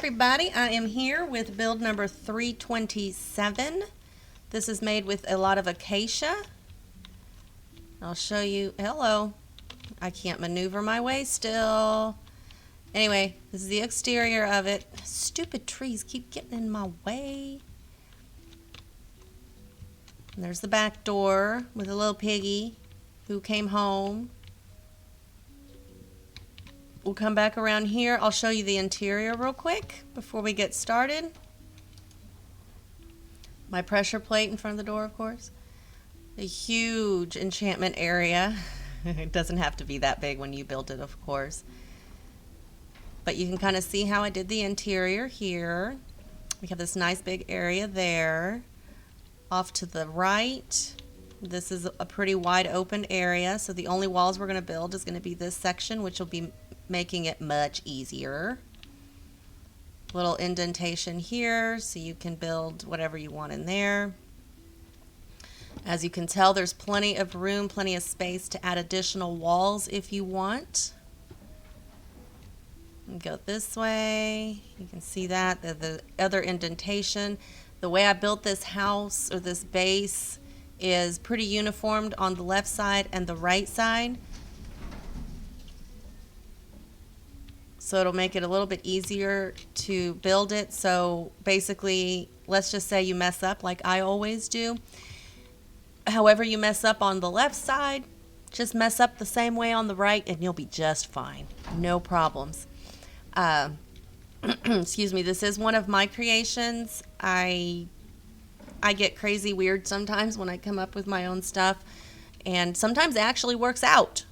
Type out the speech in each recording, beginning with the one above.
everybody, I am here with build number 327. This is made with a lot of acacia. I'll show you. Hello. I can't maneuver my way still. Anyway, this is the exterior of it. Stupid trees keep getting in my way. And there's the back door with a little piggy who came home. We'll come back around here. I'll show you the interior real quick before we get started. My pressure plate in front of the door, of course. A huge enchantment area. It doesn't have to be that big when you build it, of course. But you can kind of see how I did the interior here. We have this nice big area there. Off to the right, this is a pretty wide open area, so the only walls we're going to build is going to be this section, which will be making it much easier. Little indentation here, so you can build whatever you want in there. As you can tell, there's plenty of room, plenty of space to add additional walls if you want. And go this way. You can see that, the other indentation. The way I built this house, or this base, is pretty uniformed on the left side and the right side. So it'll make it a little bit easier to build it. So basically, let's just say you mess up like I always do. However you mess up on the left side, just mess up the same way on the right and you'll be just fine. No problems. Excuse me, this is one of my creations. I get crazy weird sometimes when I come up with my own stuff, and sometimes it actually works out.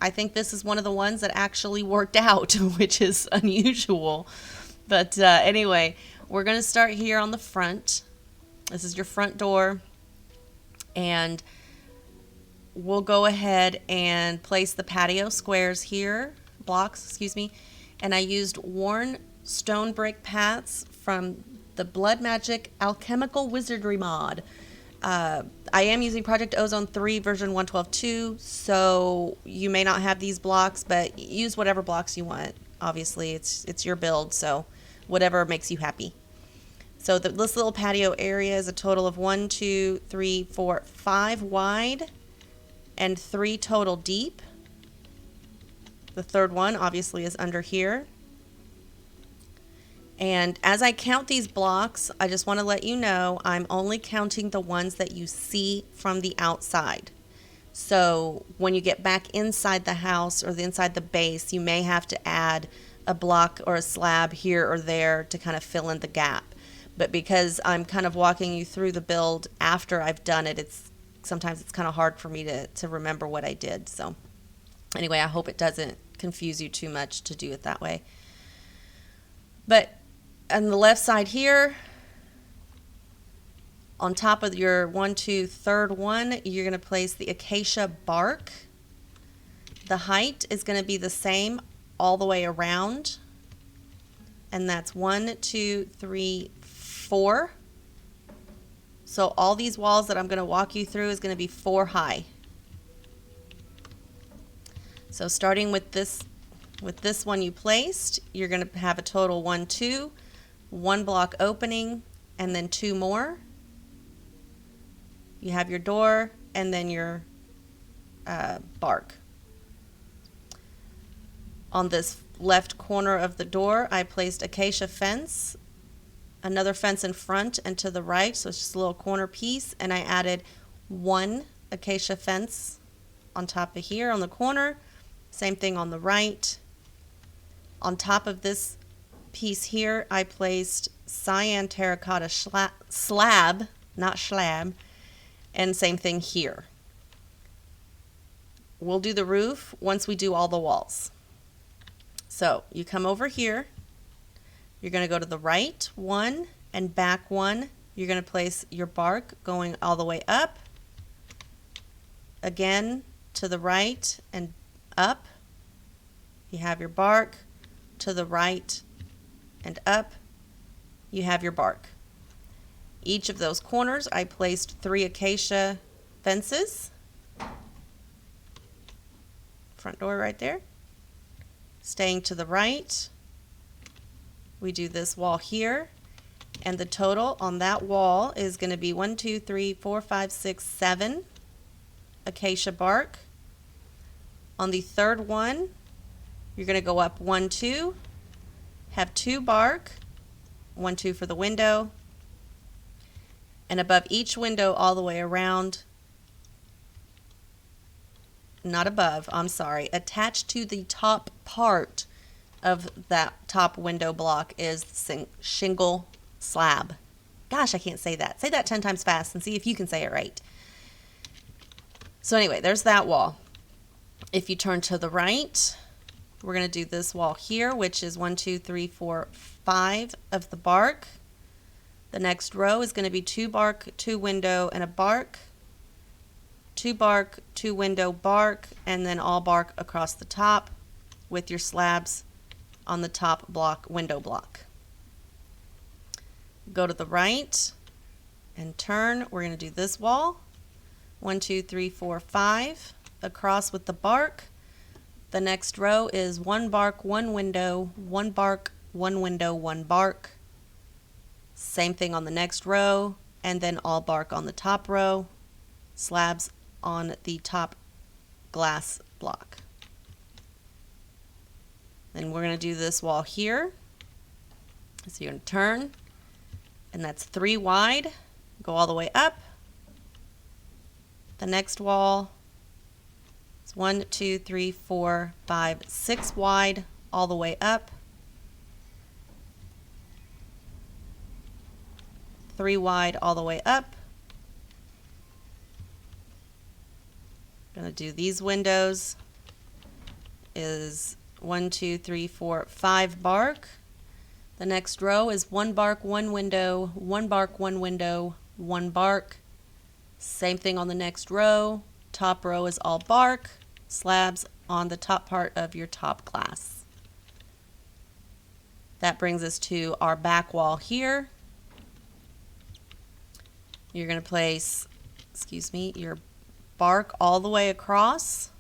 I think this is one of the ones that actually worked out, which is unusual. But anyway, we're going to start here on the front. This is your front door, and we'll go ahead and place the patio squares here, blocks, excuse me, and I used worn stone brick paths from the Blood Magic Alchemical Wizardry mod. I am using Project Ozone 3 version 1.12.2, so you may not have these blocks, but use whatever blocks you want. Obviously, it's your build, so whatever makes you happy. So this little patio area is a total of 1, 2, 3, 4, 5 wide and 3 total deep. The third one obviously is under here. And as I count these blocks, I just want to let you know I'm only counting the ones that you see from the outside. So when you get back inside the house or inside the base, you may have to add a block or a slab here or there to kind of fill in the gap. But because I'm kind of walking you through the build after I've done it, sometimes it's kind of hard for me to remember what I did. So anyway, I hope it doesn't confuse you too much to do it that way. But on the left side here, on top of your 1, 2, third one, you're going to place the acacia bark. The height is going to be the same all the way around. And that's 1, 2, 3, 4. So all these walls that I'm going to walk you through is going to be 4 high. So starting with this one you placed, you're going to have a total 1, 2, 1 block opening, and then 2 more. You have your door and then your bark. On this left corner of the door, I placed acacia fence, another fence in front and to the right, so it's just a little corner piece, and I added 1 acacia fence on top of here on the corner. Same thing on the right. On top of this piece here, I placed cyan terracotta slab, not schlab, and same thing here. We'll do the roof once we do all the walls. So you come over here, you're going to go to the right 1 and back 1. You're going to place your bark going all the way up, again to the right and up. You have your bark to the right and up. You have your bark. Each of those corners I placed 3 acacia fences. Front door right there. Staying to the right. We do this wall here, and the total on that wall is going to be 1, 2, 3, 4, 5, 6, 7 acacia bark. On the third one, you're going to go up 1, 2, have 2 bark, 1, 2 for the window, and above each window all the way around, not above, I'm sorry, attached to the top part of that top window block is shingle slab. Gosh, I can't say that. Say that 10 times fast and see if you can say it right. So anyway, there's that wall. If you turn to the right, we're going to do this wall here, which is 1, 2, 3, 4, 5 of the bark. The next row is going to be 2 bark, 2 window, and a bark. 2 bark, 2 window, bark, and then all bark across the top with your slabs on the top block, window block. Go to the right and turn. We're going to do this wall. 1, 2, 3, 4, 5 across with the bark. The next row is 1 bark, 1 window, 1 bark, 1 window, 1 bark. Same thing on the next row, and then all bark on the top row, slabs on the top glass block. Then we're going to do this wall here. So you're going to turn, and that's 3 wide. Go all the way up. The next wall is 1, 2, 3, 4, 5, 6 wide, all the way up. 3 wide, all the way up. I'm going to do these windows is 1, 2, 3, 4, 5 bark. The next row is 1 bark, 1 window, 1 bark, 1 window, 1 bark. Same thing on the next row. Top row is all bark, slabs on the top part of your top glass. That brings us to our back wall here. You're going to place, your bark all the way across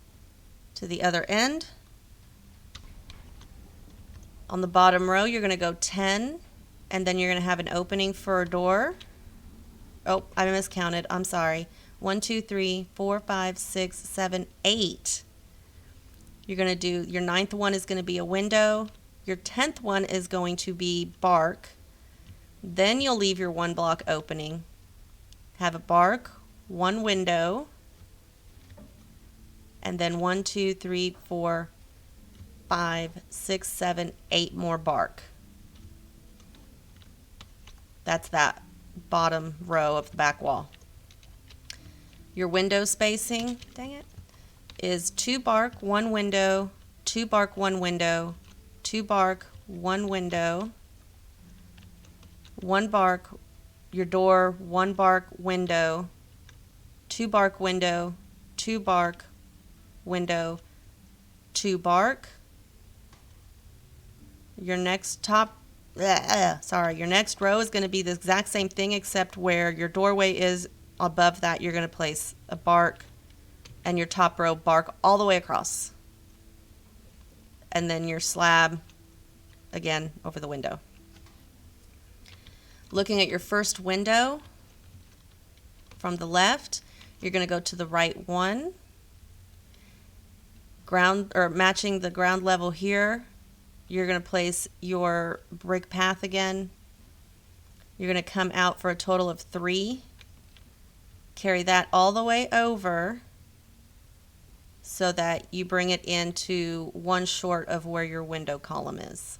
to the other end. On the bottom row, you're going to go 10, and then you're going to have an opening for a door. Oh, I miscounted. I'm sorry. 1, 2, 3, 4, 5, 6, 7, 8. You're going to do, your 9th one is going to be a window. Your 10th one is going to be bark. Then you'll leave your 1 block opening. Have a bark, 1 window, and then 1, 2, 3, 4, 5, 6, 7, 8 more bark. That's that bottom row of the back wall. Your window spacing, dang it, is 2 bark, 1 window, 2 bark, 1 window, 2 bark, 1 window, 1 bark, your door, 1 bark, window, 2 bark, window, 2 bark, window, 2 bark. Your next your next row is going to be the exact same thing, except where your doorway is above that, you're going to place a bark, and your top row bark all the way across. And then your slab, again, over the window. Looking at your first window from the left, you're going to go to the right one. Matching the ground level here, you're going to place your brick path again. You're going to come out for a total of 3. Carry that all the way over so that you bring it into 1 short of where your window column is.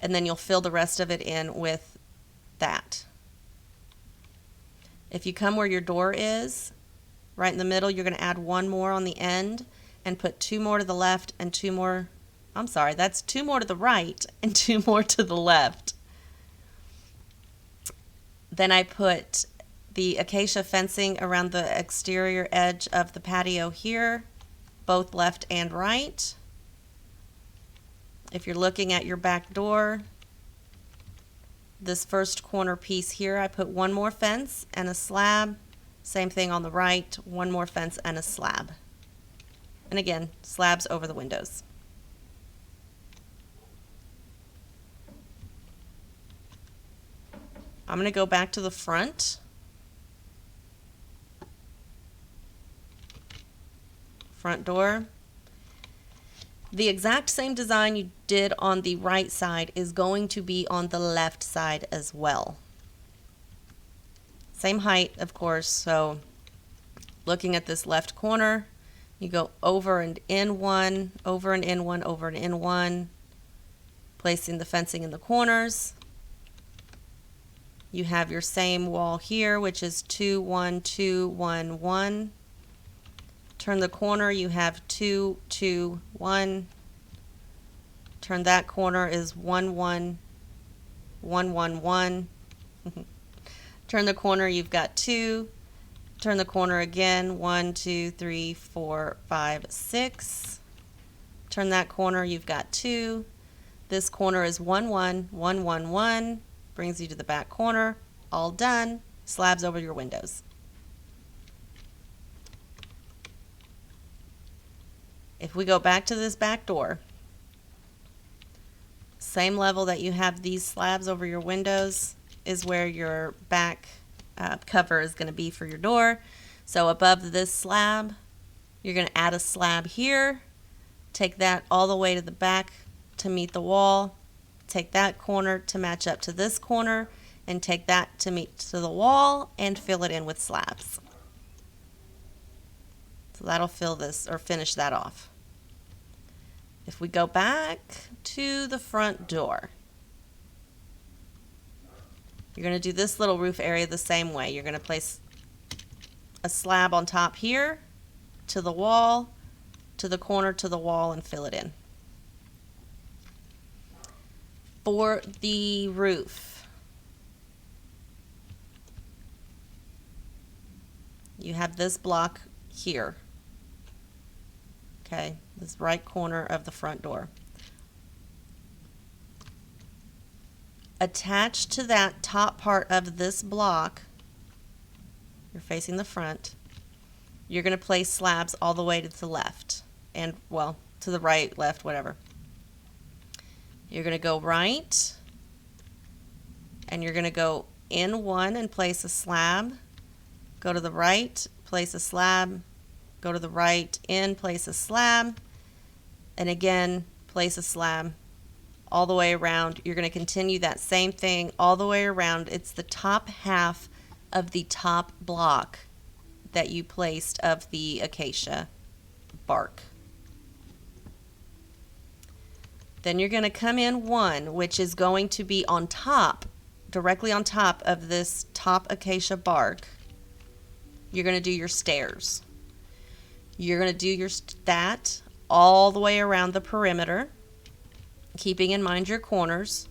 And then you'll fill the rest of it in with that. If you come where your door is, right in the middle, you're going to add 1 more on the end and put 2 more to the left and 2 more, that's 2 more to the right and 2 more to the left. Then I put the acacia fencing around the exterior edge of the patio here, both left and right. If you're looking at your back door, this first corner piece here, I put 1 more fence and a slab. Same thing on the right, 1 more fence and a slab. And again, slabs over the windows. I'm going to go back to the front. Front door. The exact same design you did on the right side is going to be on the left side as well. Same height, of course, so looking at this left corner, you go over and in one, over and in one, over and in one, placing the fencing in the corners. You have your same wall here, which is 2, 1, 2, 1, 1. Turn the corner, you have 2, 2, 1. Turn that corner is 1, 1, 1, 1, 1. Turn the corner, you've got 2. Turn the corner again, 1, 2, 3, 4, 5, 6. Turn that corner, you've got 2. This corner is 1, 1, 1, 1, 1. Brings you to the back corner. All done. Slabs over your windows. If we go back to this back door, same level that you have these slabs over your windows is where your back cover is going to be for your door. So above this slab, you're going to add a slab here. Take that all the way to the back to meet the wall. Take that corner to match up to this corner, and take that to meet to the wall and fill it in with slabs. So that'll fill this or finish that off. If we go back to the front door, you're going to do this little roof area the same way. You're going to place a slab on top here, to the wall, to the corner, to the wall, and fill it in. For the roof, you have this block here, okay, this right corner of the front door. Attached to that top part of this block, you're facing the front, you're going to place slabs all the way to the left, and well, to the right, left, whatever. You're going to go right, and you're going to go in one and place a slab, go to the right, place a slab, go to the right, in, place a slab, and again, place a slab all the way around. You're going to continue that same thing all the way around. It's the top half of the top block that you placed of the acacia bark. Then you're going to come in one, which is going to be on top, directly on top of this top acacia bark. You're going to do your stairs. You're going to do that all the way around the perimeter, keeping in mind your corners.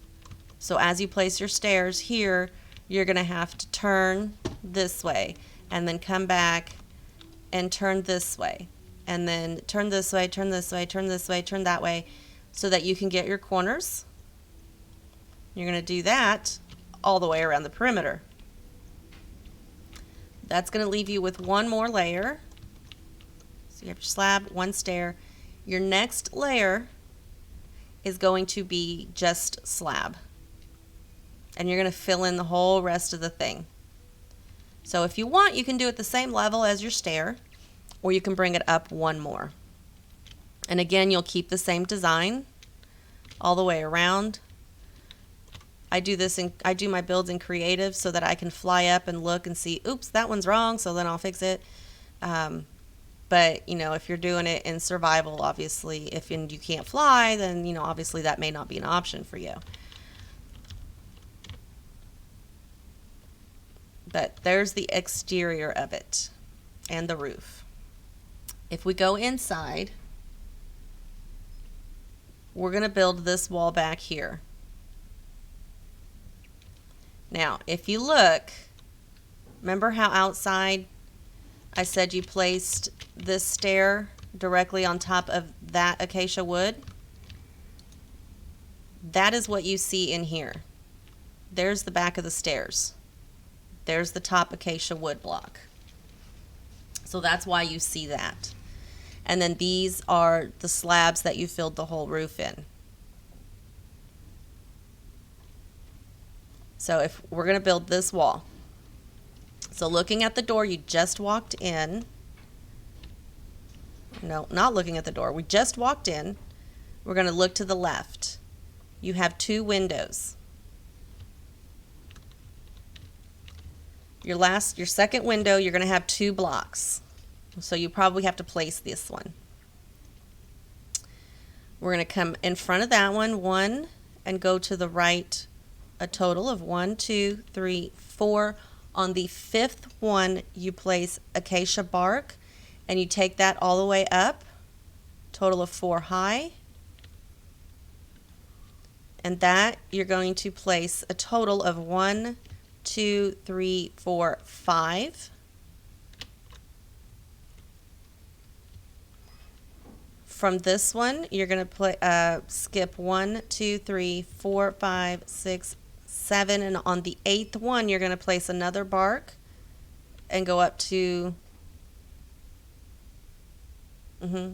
So as you place your stairs here, you're going to have to turn this way and then come back and turn this way and then turn this way, turn this way, turn this way, turn that way, so that you can get your corners. You're going to do that all the way around the perimeter. That's going to leave you with one more layer. So you have your slab, one stair. Your next layer is going to be just slab. And you're going to fill in the whole rest of the thing. So if you want, you can do it the same level as your stair, or you can bring it up one more. And again, you'll keep the same design all the way around. I do my builds in creative so that I can fly up and look and see, oops, that one's wrong, so then I'll fix it. But, you know, if you're doing it in survival, obviously, if you can't fly, then, you know, obviously that may not be an option for you. But there's the exterior of it and the roof. If we go inside, we're going to build this wall back here. Now, if you look, remember how outside I said you placed this stair directly on top of that acacia wood? That is what you see in here. There's the back of the stairs. There's the top acacia wood block. So that's why you see that. And then these are the slabs that you filled the whole roof in. So if we're going to build this wall, so looking at the door you just walked in, no, not looking at the door, we just walked in, we're going to look to the left. You have 2 windows. Your second window, you're going to have 2 blocks. So you probably have to place this one. We're going to come in front of that one, and go to the right a total of 1, 2, 3, 4. On the 5th one, you place acacia bark, and you take that all the way up, total of 4 high. And that you're going to place a total of 1, 2, 3, 4, 5. From this one, you're going to skip 1, 2, 3, 4, 5, 6, 7, and on the 8th one, you're going to place another bark and go up to,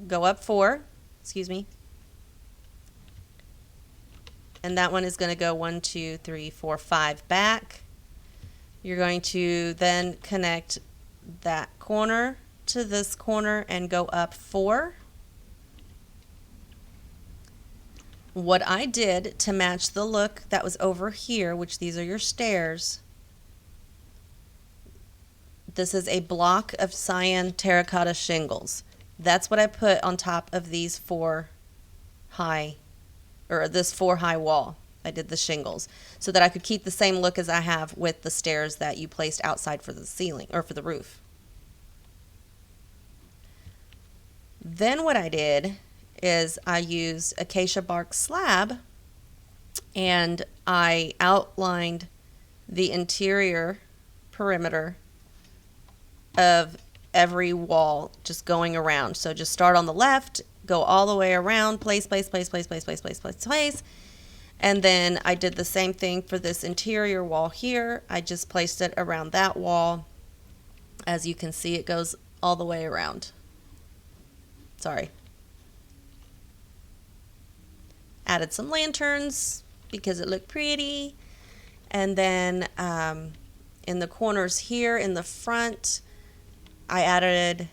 go up 4, excuse me. And that one is going to go 1, 2, 3, 4, 5 back. You're going to then connect that corner to this corner and go up 4. What I did to match the look that was over here, which these are your stairs, this is a block of cyan terracotta shingles. That's what I put on top of these 4 high, or this 4 high wall. I did the shingles so that I could keep the same look as I have with the stairs that you placed outside for the ceiling or for the roof. Then what I did is I used acacia bark slab, and I outlined the interior perimeter of every wall just going around. So just start on the left, go all the way around, place, and then I did the same thing for this interior wall here. I just placed it around that wall. As you can see, it goes all the way around. Sorry. Added some lanterns because it looked pretty. And then in the corners here in the front, I added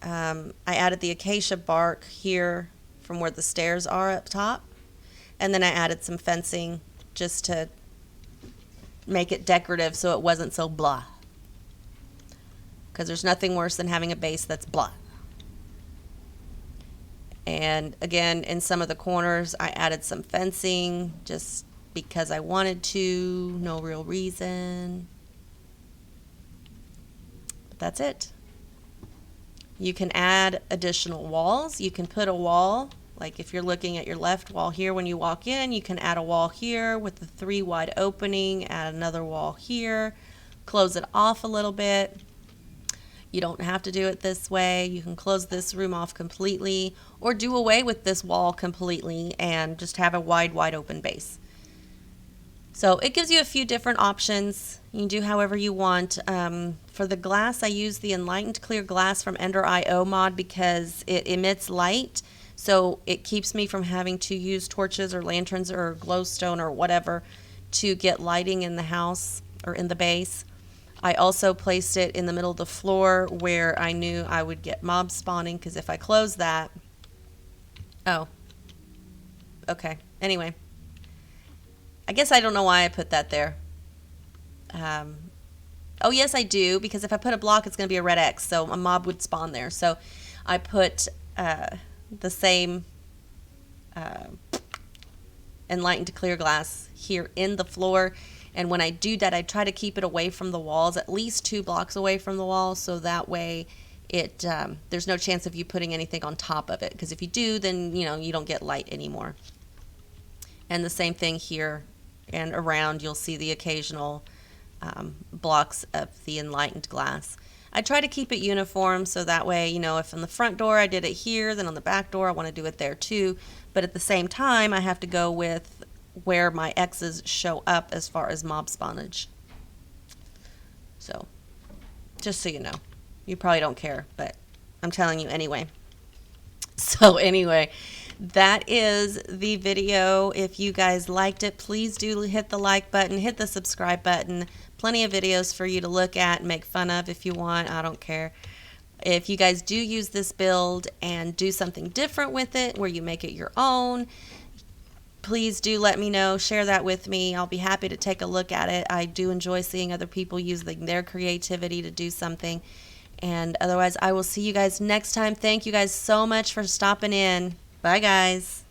the acacia bark here from where the stairs are up top. And then I added some fencing just to make it decorative so it wasn't so blah. Because there's nothing worse than having a base that's blah. And again, in some of the corners, I added some fencing just because I wanted to, no real reason. But that's it. You can add additional walls. You can put a wall, like if you're looking at your left wall here when you walk in, you can add a wall here with the 3 wide opening, add another wall here, close it off a little bit. You don't have to do it this way. You can close this room off completely or do away with this wall completely and just have a wide open base. So it gives you a few different options. You can do however you want. For the glass, I use the Enlightened Clear Glass from Ender.io mod because it emits light. So it keeps me from having to use torches or lanterns or glowstone or whatever to get lighting in the house or in the base. I also placed it in the middle of the floor where I knew I would get mob spawning, because if I close that... Oh. Okay. Anyway. I guess I don't know why I put that there. Oh, yes, I do, because if I put a block, it's going to be a red X, so a mob would spawn there. So I put the same Enlightened Clear Glass here in the floor. And when I do that, I try to keep it away from the walls, at least 2 blocks away from the walls, so that way it there's no chance of you putting anything on top of it. Because if you do, then you don't get light anymore. And the same thing here and around, you'll see the occasional blocks of the Enlightened Glass. I try to keep it uniform, so that way, if on the front door I did it here, then on the back door I want to do it there too. But at the same time, I have to go with where my X's show up as far as mob spawnage. So, just so you know. You probably don't care, but I'm telling you anyway. So anyway, that is the video. If you guys liked it, please do hit the like button, hit the subscribe button. Plenty of videos for you to look at and make fun of if you want. I don't care. If you guys do use this build and do something different with it, where you make it your own, please do let me know. Share that with me. I'll be happy to take a look at it. I do enjoy seeing other people using their creativity to do something. And otherwise, I will see you guys next time. Thank you guys so much for stopping in. Bye, guys.